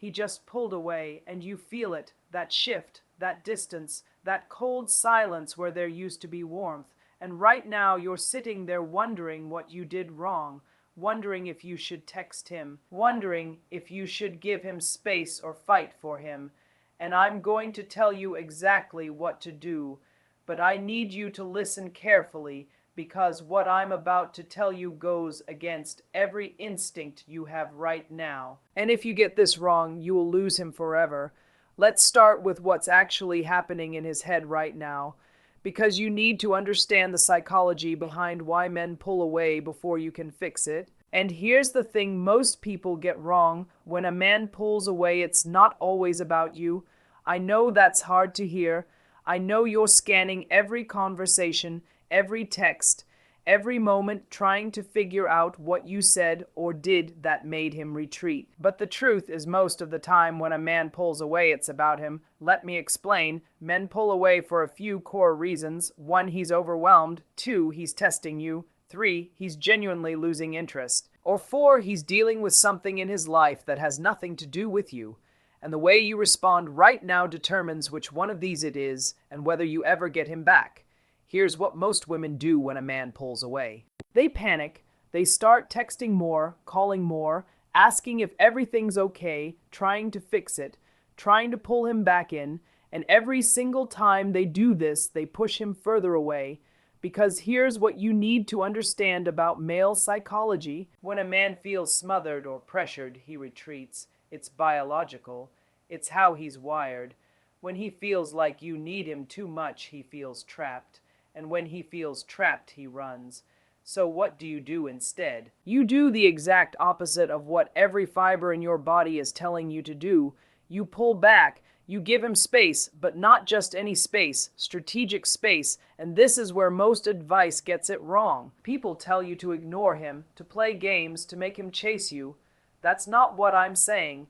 He just pulled away, and you feel it, that shift, that distance, that cold silence where there used to be warmth. And right now you're sitting there wondering what you did wrong, wondering if you should text him, wondering if you should give him space or fight for him. And I'm going to tell you exactly what to do, but I need you to listen carefully, because what I'm about to tell you goes against every instinct you have right now. And if you get this wrong, you will lose him forever. Let's start with what's actually happening in his head right now, because you need to understand the psychology behind why men pull away before you can fix it. And here's the thing most people get wrong: when a man pulls away, it's not always about you. I know that's hard to hear. I know you're scanning every conversation, every text, every moment, trying to figure out what you said or did that made him retreat. But the truth is, most of the time when a man pulls away, it's about him. Let me explain. Men pull away for a few core reasons. 1, he's overwhelmed. 2, he's testing you. 3, he's genuinely losing interest. Or 4, he's dealing with something in his life that has nothing to do with you. And the way you respond right now determines which one of these it is and whether you ever get him back. Here's what most women do when a man pulls away. They panic. They start texting more, calling more, asking if everything's okay, trying to fix it, trying to pull him back in. And every single time they do this, they push him further away. Because here's what you need to understand about male psychology. When a man feels smothered or pressured, he retreats. It's biological. It's how he's wired. When he feels like you need him too much, he feels trapped. And when he feels trapped, he runs. So what do you do instead? You do the exact opposite of what every fiber in your body is telling you to do. You pull back. You give him space, but not just any space, strategic space. And this is where most advice gets it wrong. People tell you to ignore him, to play games, to make him chase you. That's not what I'm saying.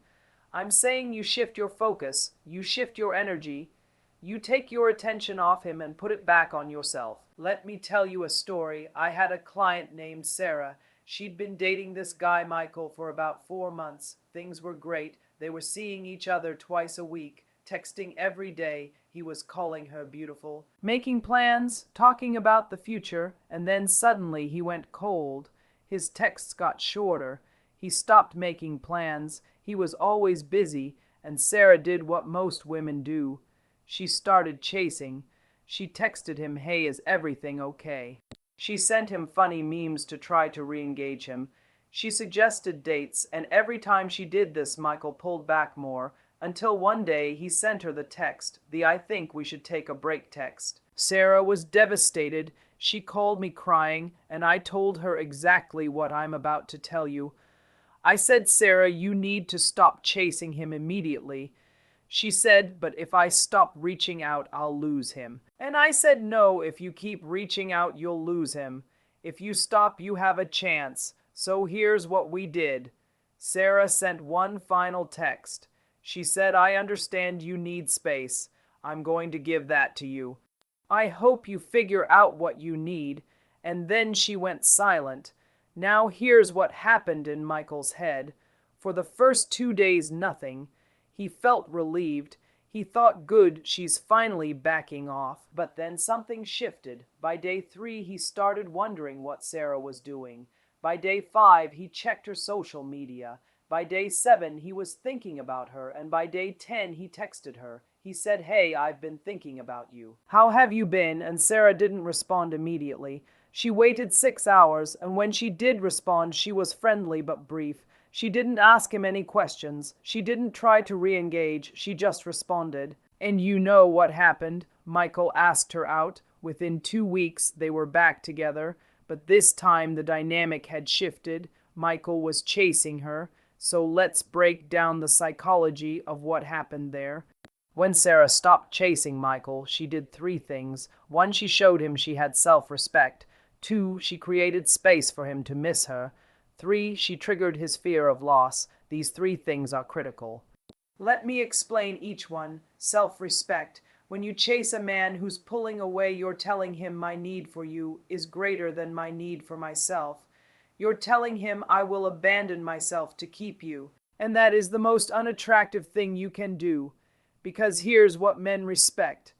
I'm saying you shift your focus, you shift your energy, you take your attention off him and put it back on yourself. Let me tell you a story. I had a client named Sarah. She'd been dating this guy, Michael, for about 4 months. Things were great. They were seeing each other twice a week, texting every day. He was calling her beautiful, making plans, talking about the future, and then suddenly he went cold. His texts got shorter. He stopped making plans. He was always busy, and Sarah did what most women do. She started chasing. She texted him, "Hey, is everything okay?" She sent him funny memes to try to re-engage him. She suggested dates, and every time she did this, Michael pulled back more, until one day he sent her the text, the "I think we should take a break" text. Sarah was devastated. She called me crying, and I told her exactly what I'm about to tell you. I said, "Sarah, you need to stop chasing him immediately." She said, "But if I stop reaching out, I'll lose him." And I said, "No, if you keep reaching out, you'll lose him. If you stop, you have a chance." So here's what we did. Sarah sent one final text. She said, "I understand you need space. I'm going to give that to you. I hope you figure out what you need." And then she went silent. Now here's what happened in Michael's head. For the first 2 days, nothing. He felt relieved. He thought, good, she's finally backing off. But then something shifted. By day 3, he started wondering what Sarah was doing. By day 5, he checked her social media. By day 7, he was thinking about her. And by day 10, he texted her. He said, "Hey, I've been thinking about you. How have you been?" And Sarah didn't respond immediately. She waited 6 hours, and when she did respond, she was friendly but brief. She didn't ask him any questions. She didn't try to re-engage. She just responded. And you know what happened. Michael asked her out. Within 2 weeks, they were back together. But this time, the dynamic had shifted. Michael was chasing her. So let's break down the psychology of what happened there. When Sarah stopped chasing Michael, she did 3 things. 1, she showed him she had self-respect. 2, she created space for him to miss her. 3, she triggered his fear of loss. These 3 things are critical. Let me explain each one. Self-respect. When you chase a man who's pulling away, you're telling him, "My need for you is greater than my need for myself." You're telling him, "I will abandon myself to keep you." And that is the most unattractive thing you can do, because here's what men respect.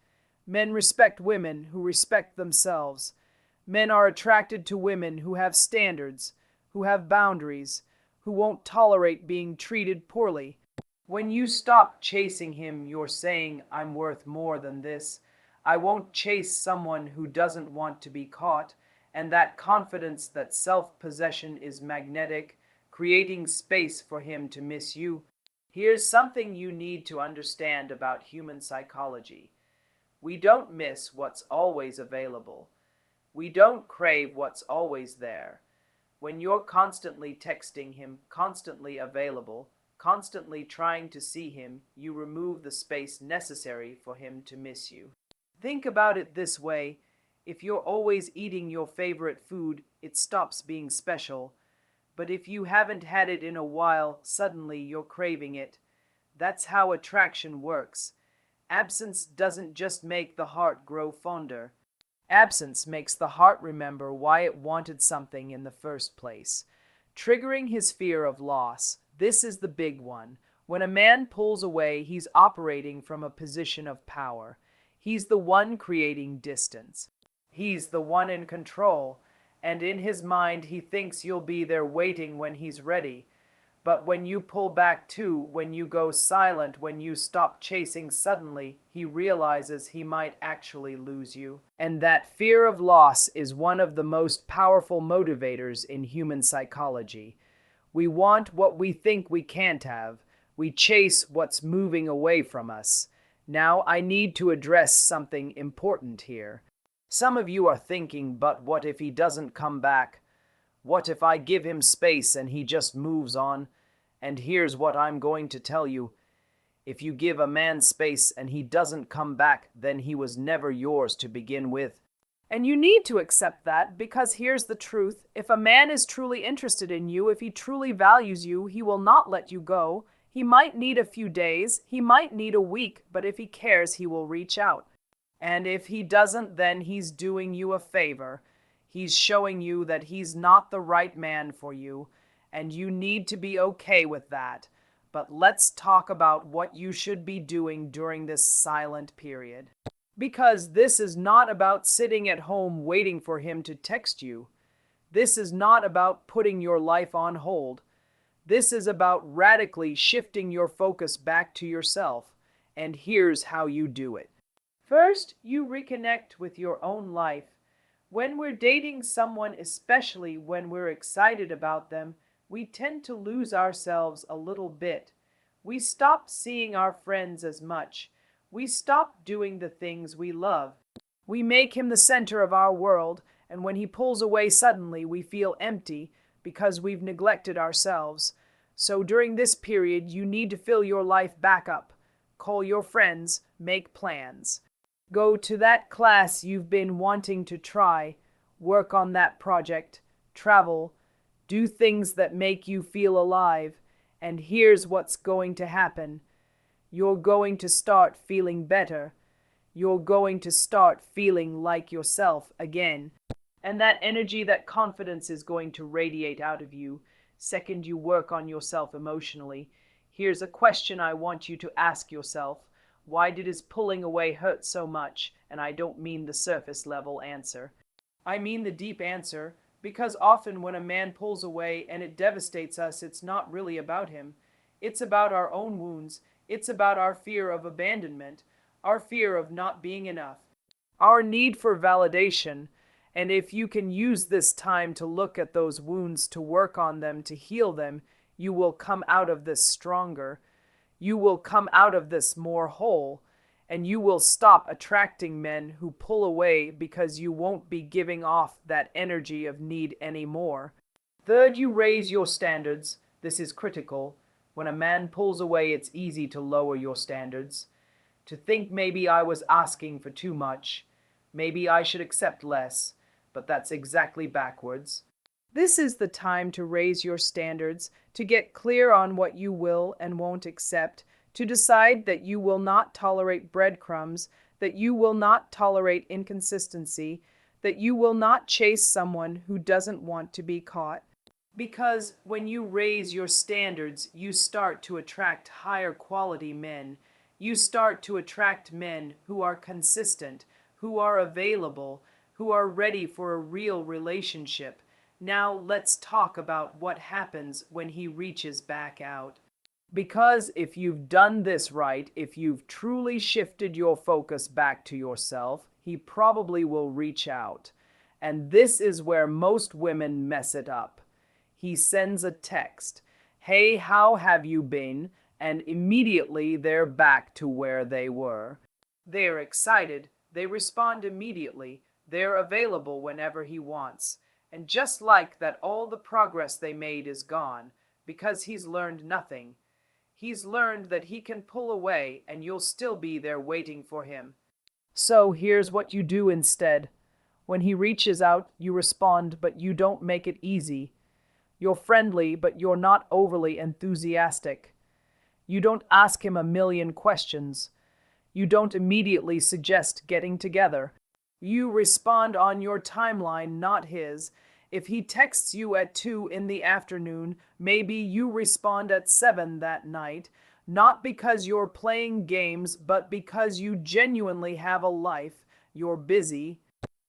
Men respect women who respect themselves. Men are attracted to women who have standards, who have boundaries, who won't tolerate being treated poorly. When you stop chasing him, you're saying, I'm worth more than this. I won't chase someone who doesn't want to be caught. And that confidence, that self-possession is magnetic, creating space for him to miss you. Here's something you need to understand about human psychology. We don't miss what's always available. We don't crave what's always there. When you're constantly texting him, constantly available, constantly trying to see him, you remove the space necessary for him to miss you. Think about it this way. If you're always eating your favorite food, it stops being special. But if you haven't had it in a while, suddenly you're craving it. That's how attraction works. Absence doesn't just make the heart grow fonder. Absence makes the heart remember why it wanted something in the first place. Triggering his fear of loss. This is the big one. When a man pulls away, he's operating from a position of power. He's the one creating distance. He's the one in control. And in his mind, he thinks you'll be there waiting when he's ready. But when you pull back too, when you go silent, when you stop chasing suddenly, he realizes he might actually lose you. And that fear of loss is one of the most powerful motivators in human psychology. We want what we think we can't have. We chase what's moving away from us. Now, I need to address something important here. Some of you are thinking, but what if he doesn't come back? What if I give him space and he just moves on? And here's what I'm going to tell you. If you give a man space and he doesn't come back, then he was never yours to begin with. And you need to accept that, because here's the truth. If a man is truly interested in you, if he truly values you, he will not let you go. He might need a few days, he might need a week, but if he cares, he will reach out. And if he doesn't, then he's doing you a favor. He's showing you that he's not the right man for you, and you need to be okay with that. But let's talk about what you should be doing during this silent period. Because this is not about sitting at home waiting for him to text you. This is not about putting your life on hold. This is about radically shifting your focus back to yourself. And here's how you do it. First, you reconnect with your own life. When we're dating someone, especially when we're excited about them, we tend to lose ourselves a little bit. We stop seeing our friends as much. We stop doing the things we love. We make him the center of our world, and when he pulls away suddenly, we feel empty because we've neglected ourselves. So during this period, you need to fill your life back up. Call your friends, make plans. Go to that class you've been wanting to try, work on that project, travel, do things that make you feel alive, and here's what's going to happen. You're going to start feeling better. You're going to start feeling like yourself again. And that energy, that confidence is going to radiate out of you. Second, you work on yourself emotionally. Here's a question I want you to ask yourself. Why did his pulling away hurt so much? And I don't mean the surface level answer. I mean the deep answer, because often when a man pulls away and it devastates us, it's not really about him. It's about our own wounds. It's about our fear of abandonment, our fear of not being enough, our need for validation. And if you can use this time to look at those wounds, to work on them, to heal them, you will come out of this stronger. You will come out of this more whole, and you will stop attracting men who pull away because you won't be giving off that energy of need anymore. Third, you raise your standards. This is critical. When a man pulls away, it's easy to lower your standards, to think maybe I was asking for too much, maybe I should accept less, but that's exactly backwards. This is the time to raise your standards, to get clear on what you will and won't accept, to decide that you will not tolerate breadcrumbs, that you will not tolerate inconsistency, that you will not chase someone who doesn't want to be caught. Because when you raise your standards, you start to attract higher quality men. You start to attract men who are consistent, who are available, who are ready for a real relationship. Now let's talk about what happens when he reaches back out. Because if you've done this right, if you've truly shifted your focus back to yourself, he probably will reach out. And this is where most women mess it up. He sends a text, "Hey, how have you been?" And immediately they're back to where they were. They're excited. They respond immediately. They're available whenever he wants. And just like that, all the progress they made is gone because he's learned nothing. He's learned that he can pull away and you'll still be there waiting for him. So here's what you do instead. When he reaches out, you respond, but you don't make it easy. You're friendly, but you're not overly enthusiastic. You don't ask him a million questions. You don't immediately suggest getting together. You respond on your timeline, not his. If he texts you at 2 in the afternoon, maybe you respond at 7 that night, not because you're playing games, but because you genuinely have a life. You're busy.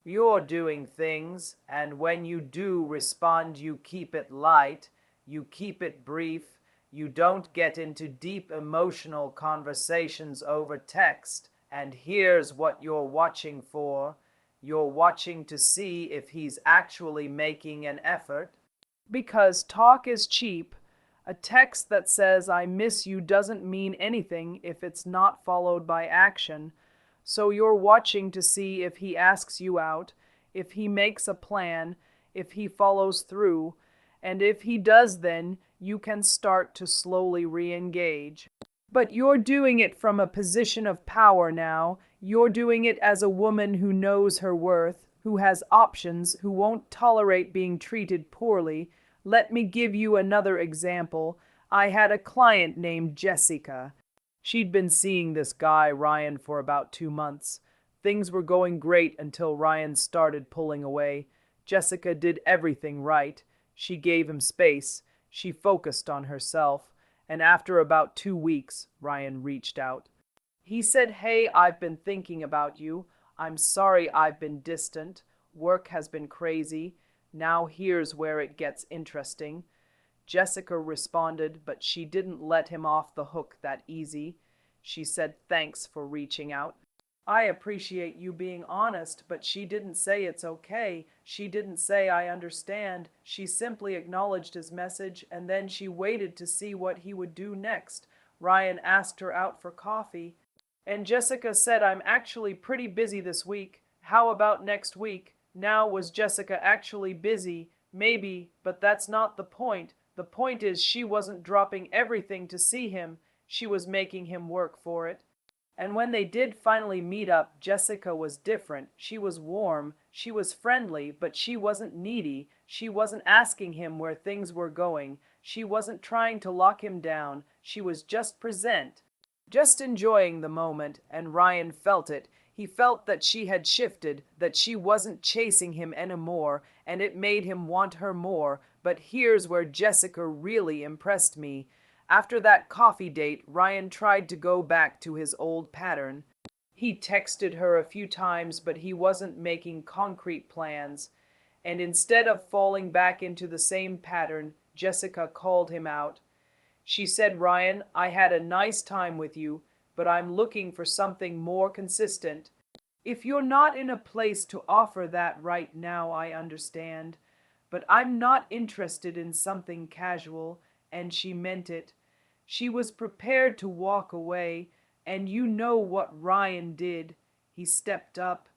You're doing things, and when you do respond, you keep it light, you keep it brief, you don't get into deep emotional conversations over text. And here's what you're watching for. You're watching to see if he's actually making an effort. Because talk is cheap. A text that says, "I miss you," doesn't mean anything if it's not followed by action. So you're watching to see if he asks you out, if he makes a plan, if he follows through, and if he does, then you can start to slowly re-engage. But you're doing it from a position of power now. You're doing it as a woman who knows her worth, who has options, who won't tolerate being treated poorly. Let me give you another example. I had a client named Jessica. She'd been seeing this guy, Ryan, for about 2 months. Things were going great until Ryan started pulling away. Jessica did everything right. She gave him space. She focused on herself. And after about 2 weeks, Ryan reached out. He said, "Hey, I've been thinking about you. I'm sorry I've been distant. Work has been crazy. Now here's where it gets interesting." Jessica responded, but she didn't let him off the hook that easy. She said, "Thanks for reaching out. I appreciate you being honest," but she didn't say it's okay. She didn't say I understand. She simply acknowledged his message, and then she waited to see what he would do next. Ryan asked her out for coffee, and Jessica said, "I'm actually pretty busy this week. How about next week?" Now, was Jessica actually busy? Maybe, but that's not the point. The point is she wasn't dropping everything to see him. She was making him work for it. And when they did finally meet up, Jessica was different. She was warm, she was friendly, but she wasn't needy. She wasn't asking him where things were going. She wasn't trying to lock him down. She was just present, just enjoying the moment, and Ryan felt it. He felt that she had shifted, that she wasn't chasing him anymore, and it made him want her more. But here's where Jessica really impressed me. After that coffee date, Ryan tried to go back to his old pattern. He texted her a few times, but he wasn't making concrete plans. And instead of falling back into the same pattern, Jessica called him out. She said, "Ryan, I had a nice time with you, but I'm looking for something more consistent. If you're not in a place to offer that right now, I understand. But I'm not interested in something casual," and she meant it. She was prepared to walk away, and you know what Ryan did. He stepped up.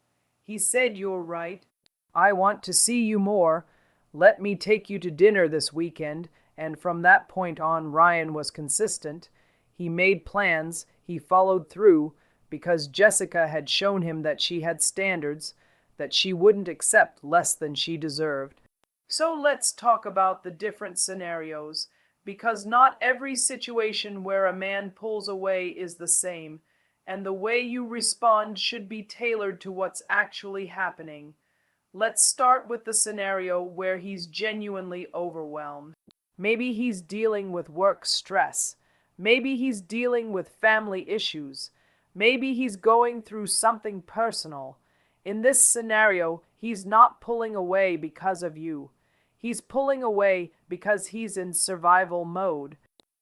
He said, "You're right. I want to see you more. Let me take you to dinner this weekend." And from that point on, Ryan was consistent. He made plans. He followed through because Jessica had shown him that she had standards, that she wouldn't accept less than she deserved. So let's talk about the different scenarios, because not every situation where a man pulls away is the same, and the way you respond should be tailored to what's actually happening. Let's start with the scenario where he's genuinely overwhelmed. Maybe he's dealing with work stress. Maybe he's dealing with family issues. Maybe he's going through something personal. In this scenario, he's not pulling away because of you. He's pulling away because he's in survival mode.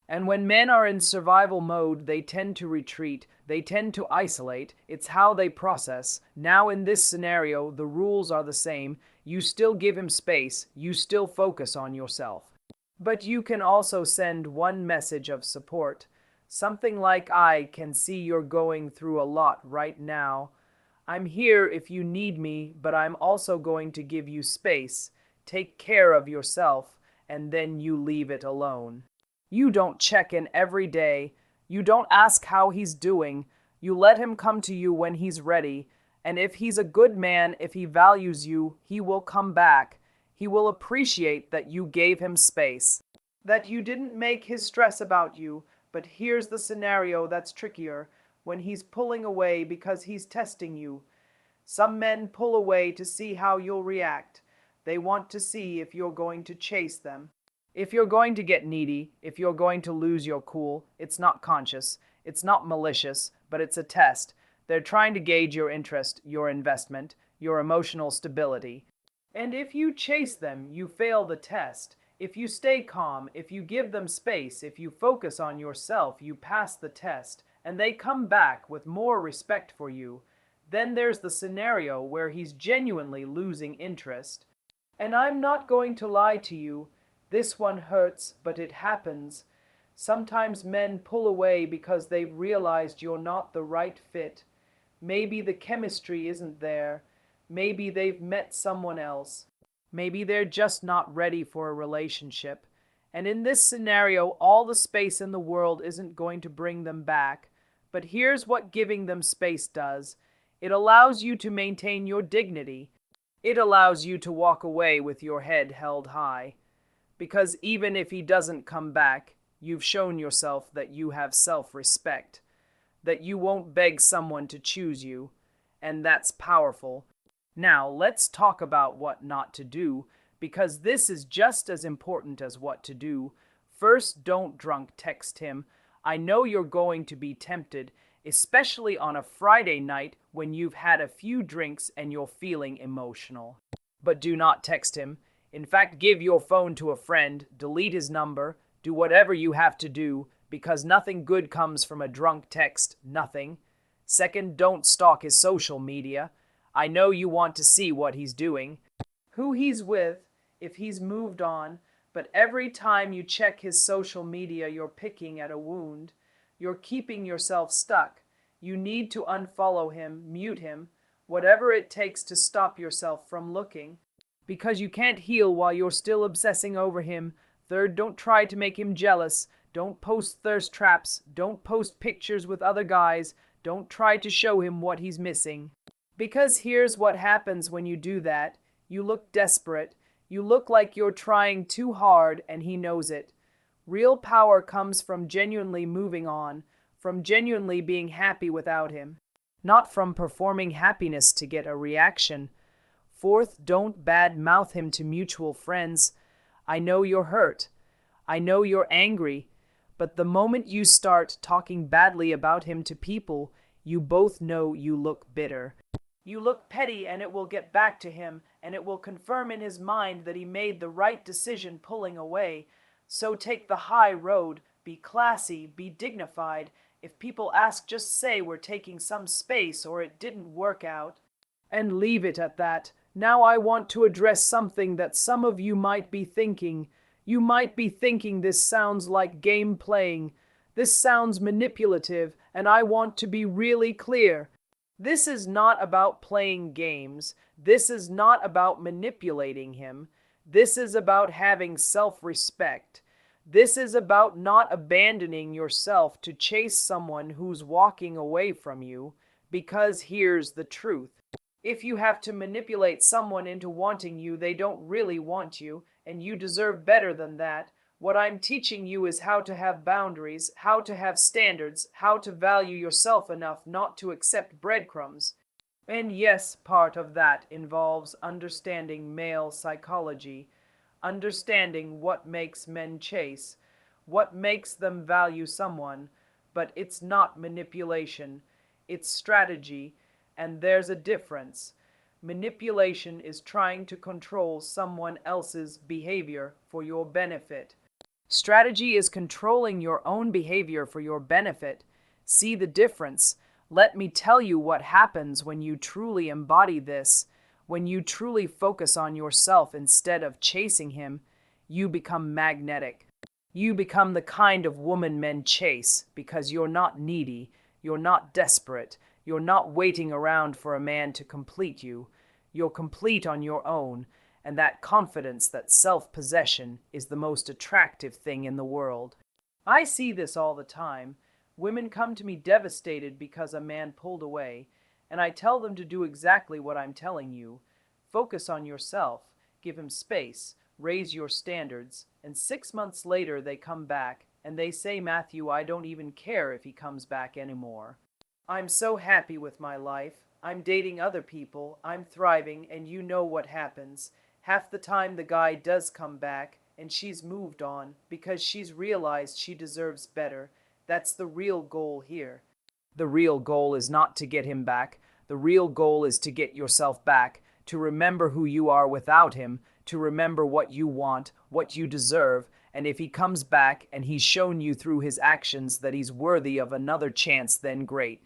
And when men are in survival mode, they tend to retreat, they tend to isolate. It's how they process. Now, in this scenario, the rules are the same. You still give him space, you still focus on yourself. But you can also send one message of support. Something like, I can see you're going through a lot right now. I'm here if you need me, but I'm also going to give you space. Take care of yourself, and then you leave it alone. You don't check in every day. You don't ask how he's doing. You let him come to you when he's ready. And if he's a good man, if he values you, he will come back. He will appreciate that you gave him space, that you didn't make his stress about you. But here's the scenario that's trickier, when he's pulling away because he's testing you. Some men pull away to see how you'll react. They want to see if you're going to chase them. If you're going to get needy, if you're going to lose your cool. It's not conscious, it's not malicious, but it's a test. They're trying to gauge your interest, your investment, your emotional stability. And if you chase them, you fail the test. If you stay calm, if you give them space, if you focus on yourself, you pass the test, and they come back with more respect for you. Then there's the scenario where he's genuinely losing interest. And I'm not going to lie to you. This one hurts, but it happens. Sometimes men pull away because they've realized you're not the right fit. Maybe the chemistry isn't there. Maybe they've met someone else. Maybe they're just not ready for a relationship. And in this scenario, all the space in the world isn't going to bring them back. But here's what giving them space does. It allows you to maintain your dignity. It allows you to walk away with your head held high. Because even if he doesn't come back, you've shown yourself that you have self-respect, that you won't beg someone to choose you, and that's powerful. Now, let's talk about what not to do, because this is just as important as what to do. First, don't drunk text him. I know you're going to be tempted, especially on a Friday night when you've had a few drinks and you're feeling emotional. But do not text him. In fact, give your phone to a friend, delete his number, do whatever you have to do, because nothing good comes from a drunk text, nothing. Second, don't stalk his social media. I know you want to see what he's doing, who he's with, if he's moved on, but every time you check his social media, you're picking at a wound. You're keeping yourself stuck. You need to unfollow him, mute him, whatever it takes to stop yourself from looking. Because you can't heal while you're still obsessing over him. Third, don't try to make him jealous. Don't post thirst traps. Don't post pictures with other guys. Don't try to show him what he's missing. Because here's what happens when you do that. You look desperate. You look like you're trying too hard, and he knows it. Real power comes from genuinely moving on, from genuinely being happy without him, not from performing happiness to get a reaction. Fourth, don't bad-mouth him to mutual friends. I know you're hurt. I know you're angry. But the moment you start talking badly about him to people, you both know you look bitter. You look petty, and it will get back to him, and it will confirm in his mind that he made the right decision pulling away. So take the high road. Be classy. Be dignified. If people ask, just say we're taking some space or it didn't work out. And leave it at that. Now I want to address something that some of you might be thinking. You might be thinking this sounds like game playing. This sounds manipulative, and I want to be really clear. This is not about playing games. This is not about manipulating him. This is about having self-respect. This is about not abandoning yourself to chase someone who's walking away from you. Because here's the truth. If you have to manipulate someone into wanting you, they don't really want you, and you deserve better than that. What I'm teaching you is how to have boundaries, how to have standards, how to value yourself enough not to accept breadcrumbs. And yes, part of that involves understanding male psychology, understanding what makes men chase, what makes them value someone, but it's not manipulation, it's strategy, and there's a difference. Manipulation is trying to control someone else's behavior for your benefit. Strategy is controlling your own behavior for your benefit. See the difference. Let me tell you what happens when you truly embody this. When you truly focus on yourself instead of chasing him, you become magnetic. You become the kind of woman men chase because you're not needy, you're not desperate, you're not waiting around for a man to complete you. You're complete on your own, and that confidence, that self-possession, is the most attractive thing in the world. I see this all the time. Women come to me devastated because a man pulled away, and I tell them to do exactly what I'm telling you. Focus on yourself, give him space, raise your standards, and 6 months later they come back and they say, Matthew, I don't even care if he comes back anymore. I'm so happy with my life. I'm dating other people. I'm thriving, and you know what happens. Half the time the guy does come back, and she's moved on because she's realized she deserves better. That's the real goal here. The real goal is not to get him back. The real goal is to get yourself back, to remember who you are without him, to remember what you want, what you deserve, and if he comes back and he's shown you through his actions that he's worthy of another chance, then great.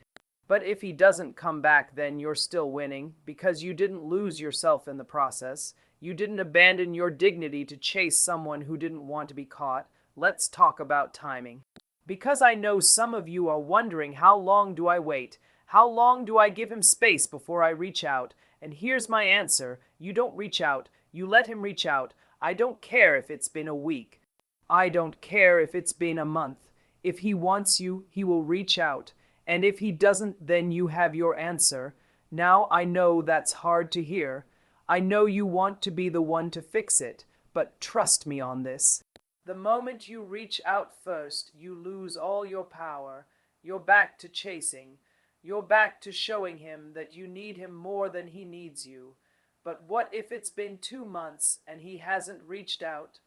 But if he doesn't come back, then you're still winning because you didn't lose yourself in the process. You didn't abandon your dignity to chase someone who didn't want to be caught. Let's talk about timing. Because I know some of you are wondering, how long do I wait? How long do I give him space before I reach out? And here's my answer. You don't reach out. You let him reach out. I don't care if it's been a week. I don't care if it's been a month. If he wants you, he will reach out. And if he doesn't, then you have your answer. Now I know that's hard to hear. I know you want to be the one to fix it, but trust me on this. The moment you reach out first, you lose all your power. You're back to chasing. You're back to showing him that you need him more than he needs you. But what if it's been 2 months and he hasn't reached out?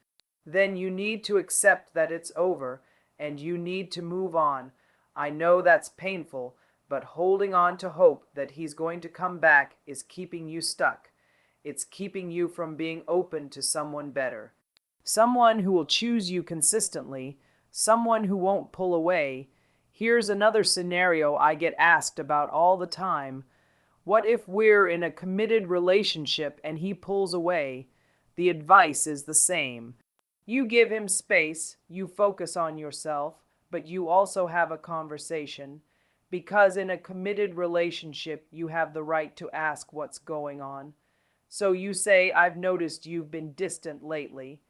Then you need to accept that it's over, and you need to move on. I know that's painful, but holding on to hope that he's going to come back is keeping you stuck. It's keeping you from being open to someone better. Someone who will choose you consistently, someone who won't pull away. Here's another scenario I get asked about all the time. What if we're in a committed relationship and he pulls away? The advice is the same. You give him space, you focus on yourself, but you also have a conversation. Because in a committed relationship, you have the right to ask what's going on. So you say, I've noticed you've been distant lately.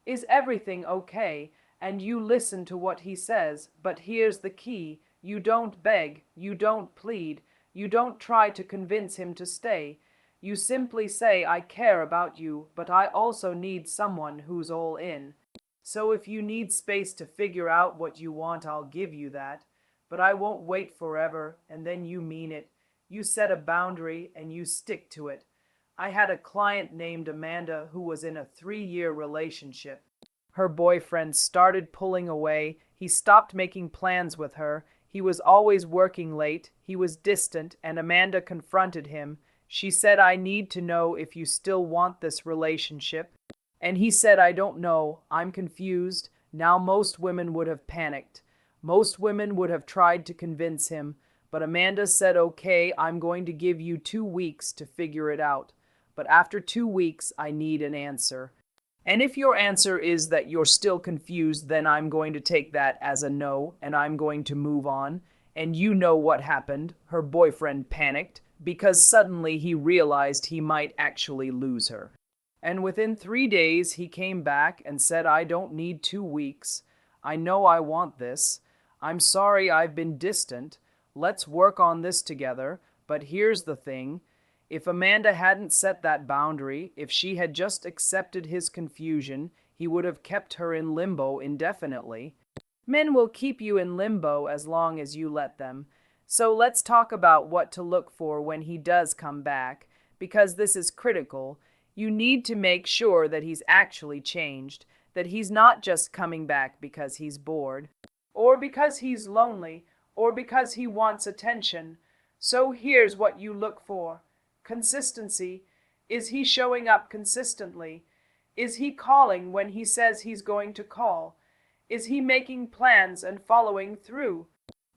Is everything okay? And you listen to what he says, but here's the key. You don't beg, you don't plead, you don't try to convince him to stay. You simply say, I care about you, but I also need someone who's all in. So if you need space to figure out what you want, I'll give you that. But I won't wait forever, and then you mean it. You set a boundary, and you stick to it. I had a client named Amanda who was in a 3-year relationship. Her boyfriend started pulling away. He stopped making plans with her. He was always working late. He was distant, and Amanda confronted him. She said, I need to know if you still want this relationship. And he said, I don't know. I'm confused. Now most women would have panicked. Most women would have tried to convince him. But Amanda said, okay, I'm going to give you 2 weeks to figure it out. But after 2 weeks, I need an answer. And if your answer is that you're still confused, then I'm going to take that as a no, and I'm going to move on. And you know what happened. Her boyfriend panicked because suddenly he realized he might actually lose her. And within 3 days, he came back and said, I don't need 2 weeks. I know I want this. I'm sorry I've been distant. Let's work on this together. But here's the thing. If Amanda hadn't set that boundary, if she had just accepted his confusion, he would have kept her in limbo indefinitely. Men will keep you in limbo as long as you let them. So let's talk about what to look for when he does come back, because this is critical. You need to make sure that he's actually changed, that he's not just coming back because he's bored, or because he's lonely, or because he wants attention. So here's what you look for: consistency. Is he showing up consistently? Is he calling when he says he's going to call? Is he making plans and following through?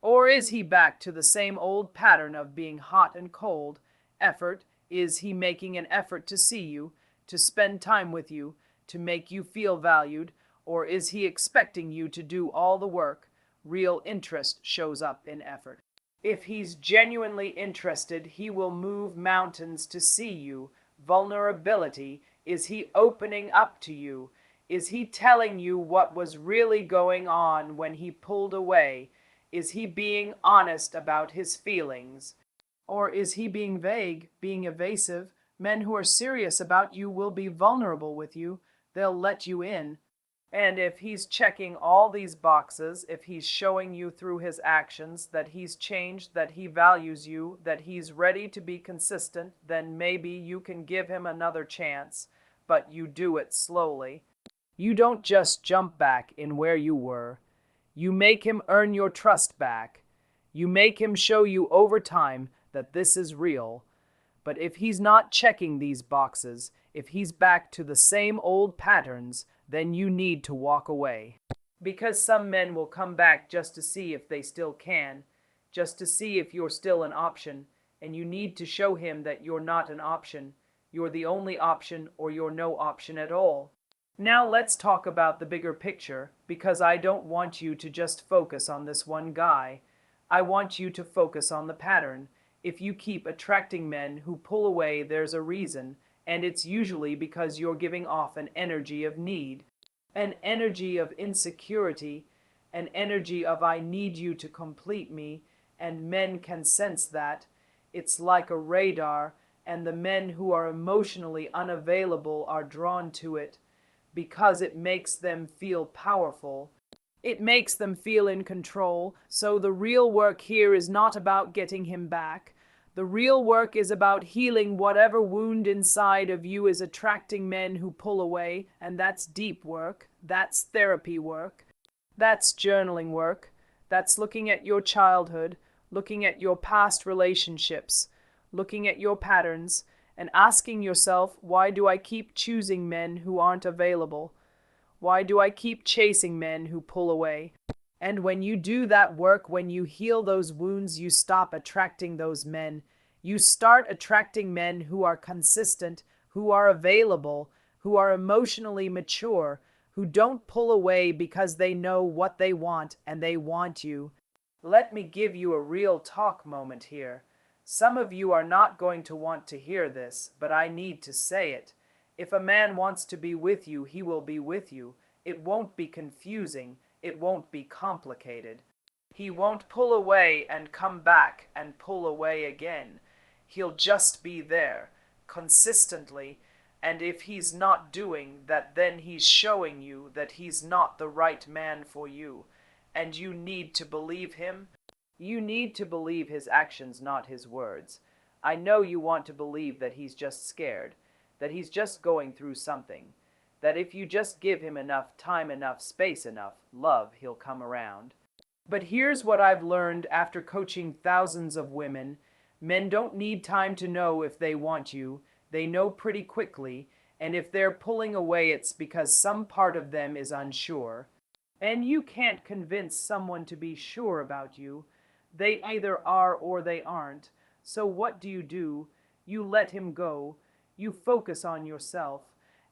Or is he back to the same old pattern of being hot and cold? Effort. Is he making an effort to see you, to spend time with you, to make you feel valued? Or is he expecting you to do all the work? Real interest shows up in effort. If he's genuinely interested, he will move mountains to see you. Vulnerability. Is he opening up to you? Is he telling you what was really going on when he pulled away? Is he being honest about his feelings? Or is he being vague, being evasive? Men who are serious about you will be vulnerable with you. They'll let you in. And if he's checking all these boxes, if he's showing you through his actions that he's changed, that he values you, that he's ready to be consistent, then maybe you can give him another chance, but you do it slowly. You don't just jump back in where you were. You make him earn your trust back. You make him show you over time that this is real. But if he's not checking these boxes, if he's back to the same old patterns, then you need to walk away. Because some men will come back just to see if they still can, just to see if you're still an option, and you need to show him that you're not an option. You're the only option, or you're no option at all. Now let's talk about the bigger picture, because I don't want you to just focus on this one guy. I want you to focus on the pattern. If you keep attracting men who pull away, there's a reason, and it's usually because you're giving off an energy of need, an energy of insecurity, an energy of I need you to complete me, and men can sense that. It's like a radar, and the men who are emotionally unavailable are drawn to it, because it makes them feel powerful. It makes them feel in control. So the real work here is not about getting him back. The real work is about healing whatever wound inside of you is attracting men who pull away, and that's deep work. That's therapy work. That's journaling work. That's looking at your childhood, looking at your past relationships, looking at your patterns, and asking yourself, why do I keep choosing men who aren't available? Why do I keep chasing men who pull away? And when you do that work, when you heal those wounds, you stop attracting those men. You start attracting men who are consistent, who are available, who are emotionally mature, who don't pull away because they know what they want and they want you. Let me give you a real talk moment here. Some of you are not going to want to hear this, but I need to say it. If a man wants to be with you, he will be with you. It won't be confusing. It won't be complicated. He won't pull away and come back and pull away again. He'll just be there, consistently, and if he's not doing that, then he's showing you that he's not the right man for you, and you need to believe him. You need to believe his actions, not his words. I know you want to believe that he's just scared, that he's just going through something, that if you just give him enough time, enough space, enough love, he'll come around. But here's what I've learned after coaching thousands of women. Men don't need time to know if they want you. They know pretty quickly, and if they're pulling away, it's because some part of them is unsure. And you can't convince someone to be sure about you. They either are or they aren't. So what do? You let him go. You focus on yourself.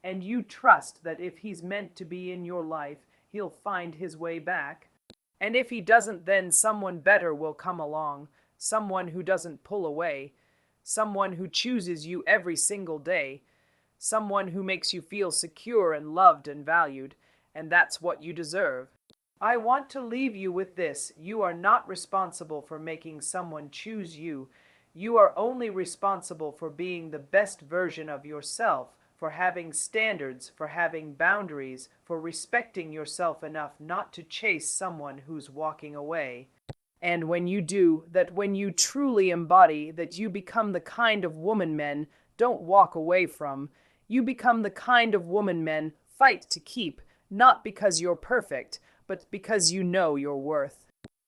And you trust that if he's meant to be in your life, he'll find his way back. And if he doesn't, then someone better will come along. Someone who doesn't pull away. Someone who chooses you every single day. Someone who makes you feel secure and loved and valued. And that's what you deserve. I want to leave you with this. You are not responsible for making someone choose you. You are only responsible for being the best version of yourself, for having standards, for having boundaries, for respecting yourself enough not to chase someone who's walking away. And when you do, that when you truly embody that, you become the kind of woman men don't walk away from. You become the kind of woman men fight to keep, not because you're perfect, but because you know your worth.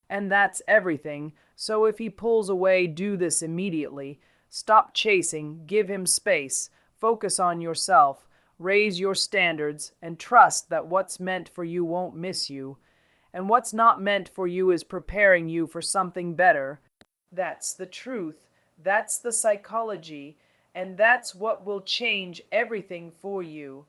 And that's everything. So if he pulls away, do this immediately. Stop chasing, give him space, focus on yourself, raise your standards, and trust that what's meant for you won't miss you. And what's not meant for you is preparing you for something better. That's the truth. That's the psychology. And that's what will change everything for you.